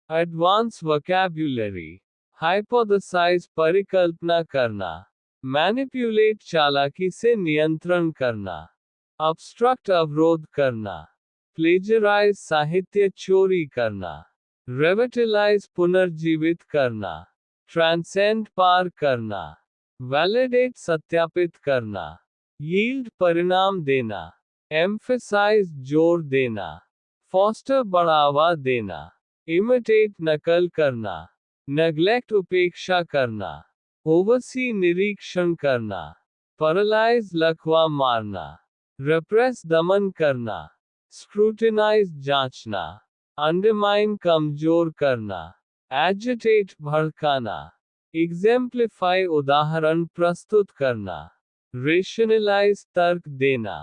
Advance vocabulary, hypothesised परिकल्पना करना, manipulate चालाकी से नियंत्रण करना, ऑब्स्ट्रक्ट अवरोध करना, प्लेजराइज साहित्य चोरी करना, रेविटलाइज पुनर्जीवित करना, ट्रांसेंड पार करना, वैलिडेट सत्यापित करना, यील्ड परिणाम देना, एम्फेसाइज जोर देना, फॉस्टर बढ़ावा देना, इमिटेट नकल करना, नेग्लेक्ट उपेक्षा करना, ओवरसी निरीक्षण करना, पैरालाइज लकवा मारना, रेप्रेस दमन करना, स्क्रूटिनाइज जांचना, अंडरमाइन कमजोर करना, एजिटेट भड़काना, एग्जेम्प्लीफाई उदाहरण प्रस्तुत करना, रेशनलाइज तर्क देना,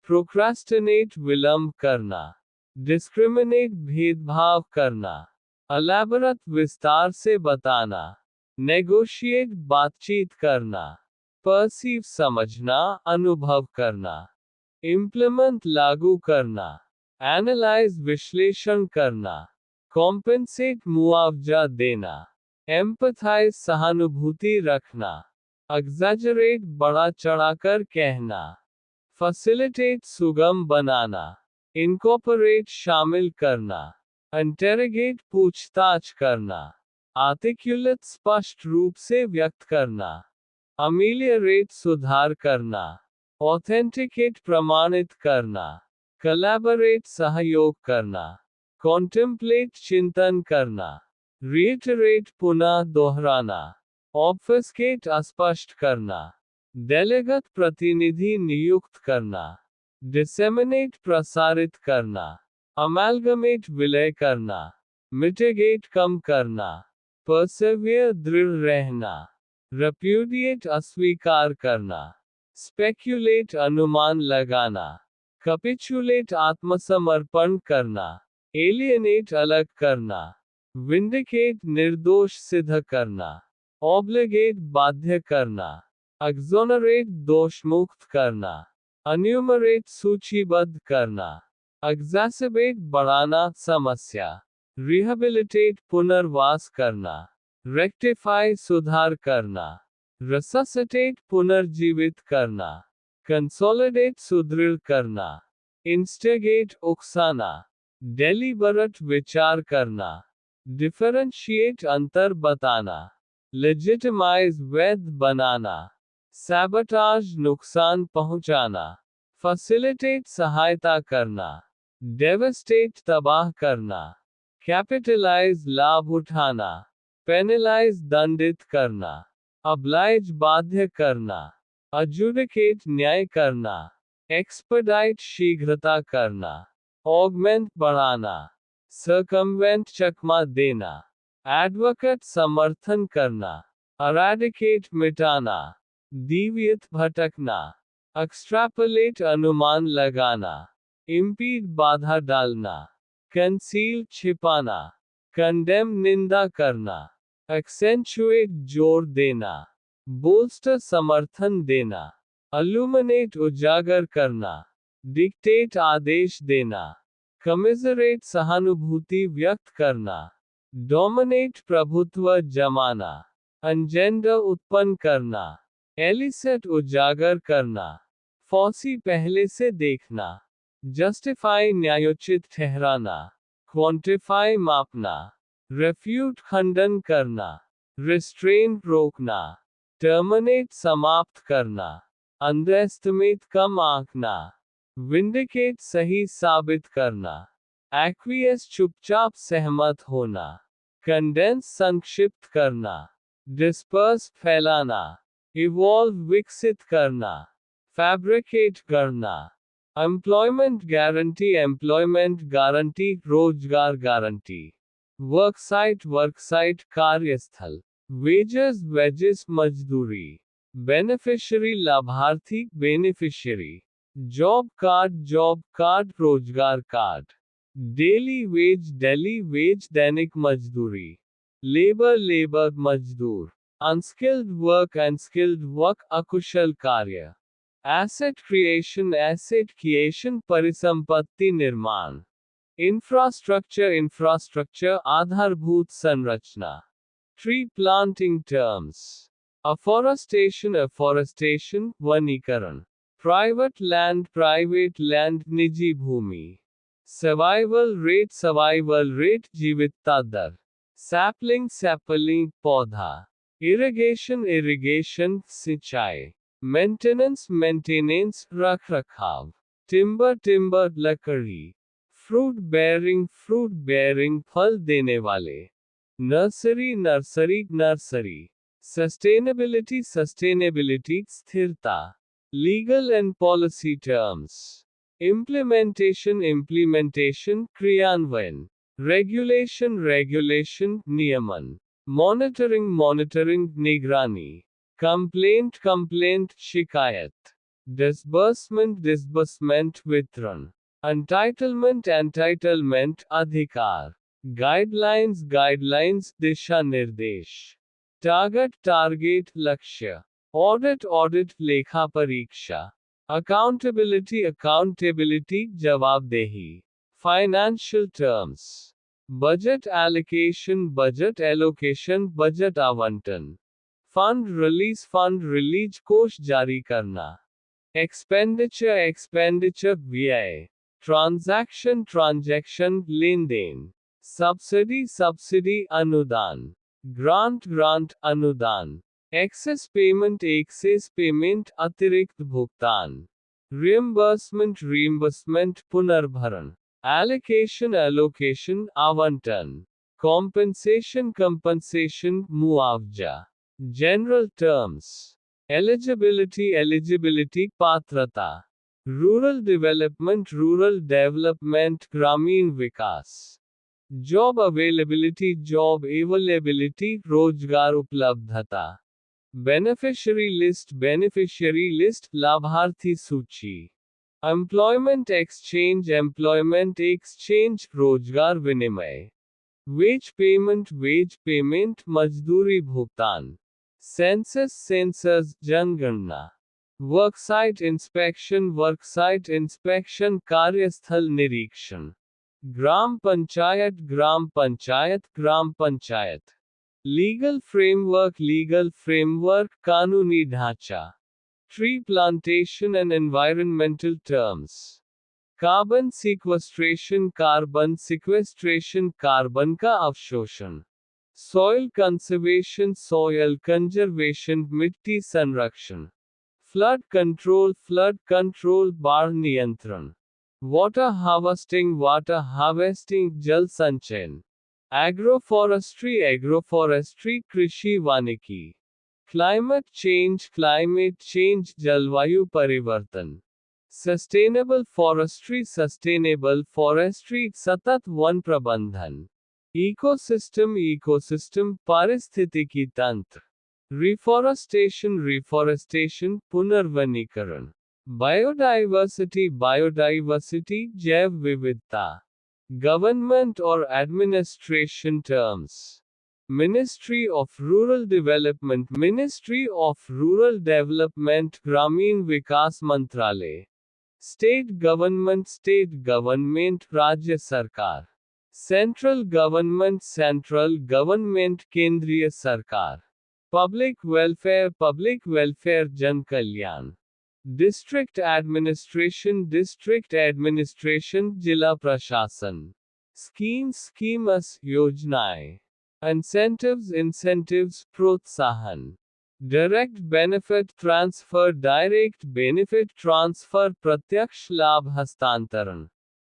प्रोक्रास्टिनेट विलंब करना, डिस्क्रिमिनेट भेदभाव करना, अलेबरत विस्तार से बताना, नेगोशिएट बातचीत करना, परसीव समझना अनुभव करना, इम्प्लीमेंट लागू करना, एनालाइज विश्लेषण करना, कॉम्पेंसेट मुआवजा देना, एम्पथाइज सहानुभूति रखना, एग्जैजरेट बढ़ा चढ़ाकर कहना, फैसिलिटेट सुगम बनाना, इनकॉर्पोरेट शामिल करना, इंटेरोगेट पूछताछ करना, आर्टिकुलेट स्पष्ट रूप से व्यक्त करना, अमेलियरेट सुधार करना, ऑथेंटिकेट प्रमाणित करना, कोलैबोरेट सहयोग करना, कॉन्टेम्पलेट चिंतन करना, रिइटरेट पुनः दोहराना, ऑब्फस्केट अस्पष्ट करना, डेलीगेट प्रतिनिधि नियुक्त करना, डिसेमिनेट प्रसारित करना, अमेलगमेट विलय करना, मिटिगेट कम करना, परसेवियर दृढ़ रहना, रेप्यूडिएट अस्वीकार करना, स्पेक्युलेट अनुमान लगाना, कैपिचुलेट आत्मसमर्पण करना, एलियनेट अलग करना, विंडिकेट निर्दोष सिद्ध करना, ऑब्लिगेट बाध्य करना, एक्सोनरेट दोषमुक्त करना, अन्यूमरेट सूचीबद्ध करना, एग्जैसर्बेट बढ़ाना समस्या, रिहेबिलिटेट पुनर्वास करना, रेक्टिफाई सुधार करना, रिससिटेट पुनर्जीवित करना, कंसोलिडेट सुदृढ़ करना, इंस्टिगेट उकसाना, डेलिबरेट विचार करना, डिफरेंशिएट अंतर बताना, लेजिटिमाइज वैध बनाना, सैबोटाज नुकसान पहुंचाना, फैसिलिटेट सहायता करना, डेवस्टेट तबाह करना, कैपिटलाइज लाभ उठाना, पेनलाइज दंडित करना, अब्लाइज बाध्य करना, अजुडिकेट न्याय करना, एक्सपेडाइट शीघ्रता करना, ऑगमेंट बढ़ाना, सर्कमवेंट चकमा देना, एडवोकेट समर्थन करना, अरेडिकेट मिटाना, डीविएट भटकना, एक्सट्रापोलेट अनुमान लगाना, इम्पीड बाधा डालना, कंसील छिपाना, कंडेम निंदा करना, एक्सेंचुएट जोर देना, बोल्स्टर समर्थन देना, अल्यूमिनेट उजागर करना, डिक्टेट आदेश देना, कमिजरेट सहानुभूति व्यक्त करना, डोमिनेट प्रभुत्व जमाना, एजेंडा उत्पन्न करना, एलिसेट उजागर करना, फॉसी पहले से देखना, जस्टिफाई न्यायोचित ठहराना, क्वांटिफाई मापना, रेफ्यूट खंडन करना, रिस्ट्रेन रोकना, टर्मिनेट समाप्त करना, अंडरएस्टिमेट कम आंकना, विंडिकेट सही साबित करना, एक्वियस चुपचाप सहमत होना, कंडेंस संक्षिप्त करना, डिस्पर्स फैलाना, इवॉल्व विकसित करना, फैब्रिकेट करना, एम्प्लॉयमेंट गारंटी रोजगार गारंटी, वर्कसाइट कार्यस्थल, वेजेस मजदूरी, बेनिफिशियरी लाभार्थी बेनिफिशियरी, जॉब कार्ड रोजगार कार्ड, डेली वेज दैनिक मजदूरी, लेबर मजदूर, अनस्किल्ड वर्क अकुशल कार्य, एसेट क्रिएशन परिसंपत्ति निर्माण। Infrastructure आधारभूत संरचना. Tree planting terms. Afforestation वनीकरण. Private land निजी भूमि. Survival rate जीवितता दर. Sapling पौधा. Irrigation सिंचाई. Maintenance रखरखाव. Timber लकड़ी. Fruit bearing फल देने वाले. Nursery. Sustainability स्थिरता. Legal and policy terms. Implementation क्रियान्वयन. Regulation नियमन. Monitoring निगरानी. Complaint शिकायत. Disbursement वितरण. Entitlement अधिकार. Guidelines दिशा निर्देश. Target लक्ष्य. Audit लेखा परीक्षा. Accountability जवाबदेही. Financial terms. Budget allocation budget आवंटन. Fund release कोष जारी करना. Expenditure व्यय. Transaction लेनदेन. Subsidy अनुदान. Grant अनुदान. Excess payment अतिरिक्त भुगतान. Reimbursement पुनर्भरण. Allocation आवंटन. Compensation मुआवजा. General terms. Eligibility पात्रता. Rural development ग्रामीण विकास. Job availability रोजगार उपलब्धता. Beneficiary list लाभार्थी सूची. Employment exchange रोजगार विनिमय. Wage payment मजदूरी भुगतान. Census जनगणना. Worksite inspection कार्यस्थल निरीक्षण. ग्राम पंचायत. Legal framework कानूनी ढांचा. Tree plantation and environmental terms. Carbon sequestration carbon का अवशोषण. Soil conservation मिट्टी संरक्षण. Flood control बाढ़ नियंत्रण. Water harvesting जल संचयन. Agroforestry कृषि वानिकी. Climate change जलवायु परिवर्तन. Sustainable forestry सतत वन प्रबंधन. Ecosystem पारिस्थितिकी तंत्र. Reforestation पुनर्वनीकरण. Biodiversity जैव विविधता. Government or administration terms. Ministry of Rural Development ग्रामीण विकास मंत्रालय. State government राज्य सरकार. Central government केंद्रीय सरकार. Public welfare जन कल्याण. District administration जिला प्रशासन. Schemes योजनाएं. Incentives प्रोत्साहन. Direct benefit transfer प्रत्यक्ष लाभ हस्तांतरण.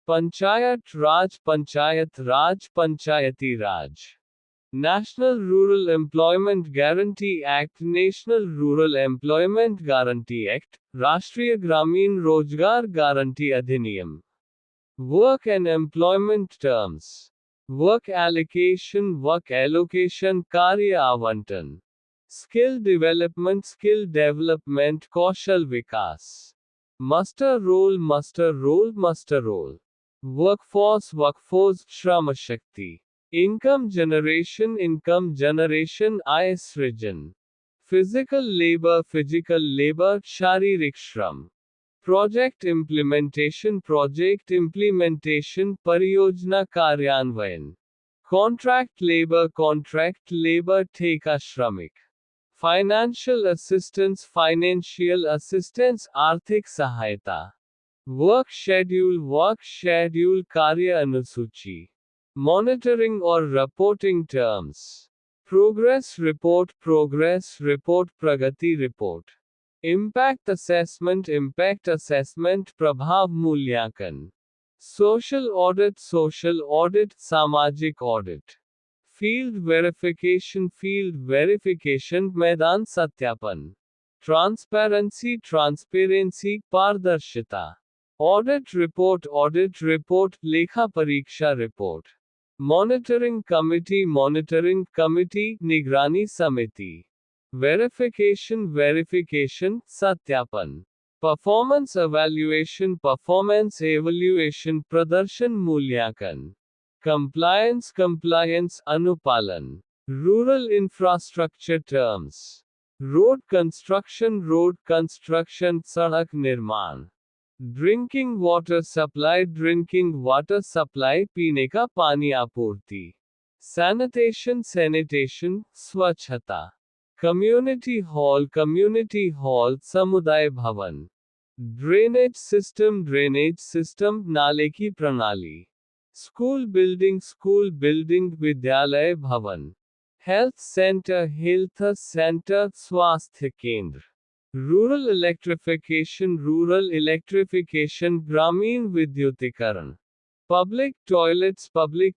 पंचायत राज पंचायती राज. National Rural Employment Guarantee Act राष्ट्रीय ग्रामीण रोजगार गारंटी अधिनियम. Work and employment terms. Work allocation कार्य आवंटन. Skill development कौशल विकास. Muster roll. Workforce Shram Shakti. Income generation आय सृजन. Physical labor शारीरिक श्रम. प्रोजेक्ट इम्प्लीमेंटेशन परियोजना कार्यान्वयन। कॉन्ट्रैक्ट लेबर ठेका श्रमिक। फाइनेंशियल असिस्टेंस आर्थिक सहायता। वर्क शेड्यूल कार्य अनुसूची। मॉनिटरिंग और रिपोर्टिंग टर्म्स। प्रोग्रेस रिपोर्ट प्रगति रिपोर्ट। इम्पैक्ट असेसमेंट प्रभाव मूल्यांकन। सोशल ऑडिट सामाजिक ऑडिट। फील्ड वेरिफिकेशन मैदान सत्यापन। ट्रांसपेरेंसी पारदर्शिता। ऑडिट रिपोर्ट लेखा परीक्षा रिपोर्ट। मॉनिटरिंग कमिटी निगरानी समिति। वेरिफिकेशन सत्यापन। परफॉर्मेंस एवल्यूएशन प्रदर्शन मूल्यांकन। कंप्लायंस अनुपालन। Rural infrastructure terms. Road construction सड़क निर्माण। ड्रिंकिंग वाटर सप्लाई पीने का पानी आपूर्ति। सैनिटेशन स्वच्छता। कम्युनिटी हॉल समुदाय भवन। ड्रेनेज सिस्टम नाले की प्रणाली। स्कूल बिल्डिंग विद्यालय भवन। हेल्थ सेंटर स्वास्थ्य केंद्र। रूरल इलेक्ट्रिफिकेशन ग्रामीण विद्युतीकरण। पब्लिक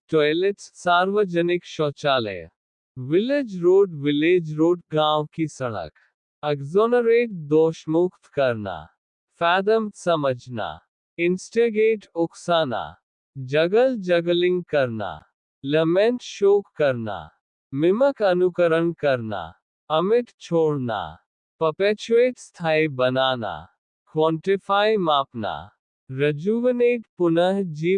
टॉयलेट्स सार्वजनिक शौचालय। विलेज रोड गांव की सड़क। एक्सोनरेट दोषमुक्त करना। फैदम समझना। इंस्टिगेट उकसाना। जगलिंग करना। लमेंट शोक करना। मिमक अनुकरण करना। अमिट छोड़ना। परपेचुएट स्थायी बनाना। क्वांटिफाई मापना। रजुवनेट पुनः जीव